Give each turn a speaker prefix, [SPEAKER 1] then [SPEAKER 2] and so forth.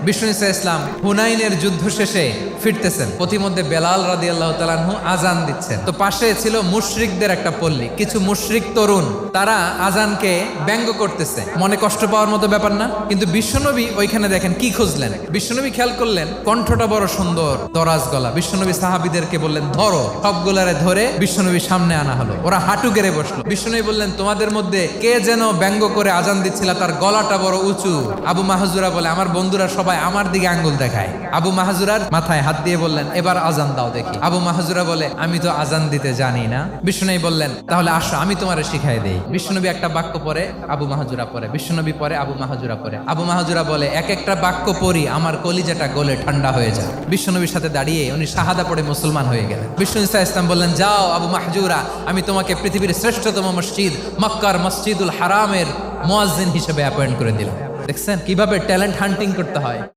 [SPEAKER 1] বিষ্ণু ইসা ইসলাম হুনাইনের যুদ্ধ শেষে ফিরতেছেন, প্রতিমধ্যে বেলাল রাদিয়াল্লাহু তাআলা আনহু আজান দিচ্ছেন। তো পাশে ছিল মুশরিকদের একটা পল্লী, কিছু মুশরিক তরুণ তারা আজানকে ব্যঙ্গ করতেছে। মনে কষ্ট পাওয়ার মতো ব্যাপার না, কিন্তু বিশ্বনবী ওইখানে দেখেন কি খুঁজলেন। বিশ্বনবী খেয়াল করলেন কণ্ঠটা বড় সুন্দর, দরাজ গলা। বিশ্বনবী সাহাবীদেরকে বললেন ধরো, সবগুলারে ধরে বিশ্বনবীর সামনে আনা হলো। ওরা হাঁটু গেড়ে বসলো। বিশ্বনবী বললেন তোমাদের মধ্যে কে যেন ব্যঙ্গ করে আজান দিচ্ছিল, তার গলাটা বড় উঁচু। আবু মাহজুরা বলে আমার বন্ধুরা সবাই আমার দিকে আঙ্গুল দেখায়। আবু মাহজুরার মাথায় হাত দিয়ে বললেন এবার আজান দাও দেখি। আবু মাহজুরা বলে আমি তো আজান দিতে জানি না। বিশ্বনবী বললেন তাহলে আসো আমি তোমারে শিখাই দেই। বিশ্বনবী একটা বাক্য পরে, আবু মাহজুরা পরে, বিশ্বনবী পরে, আবু মাহজুরা পরে। আবু মাহজুরা বলে এক একটা বাক্য পড়ি আমার কলিজাটা গলে ঠান্ডা হয়ে যায়। বিশ্বনবীর সাথে দাঁড়িয়ে উনি শাহাদা পড়ে মুসলমান হয়ে গেলেন। বিষ্ণু ইসা ইসলাম বললেন যাও আবু মাহজুরা, আমি তোমাকে পৃথিবীর শ্রেষ্ঠতম মসজিদ মক্কার মসজিদুল হারামের মুয়াজ্জিন হিসেবে অ্যাপয়েন্ট করে দিলাম। দেখছেন কিভাবে ট্যালেন্ট হান্টিং করতে হয়।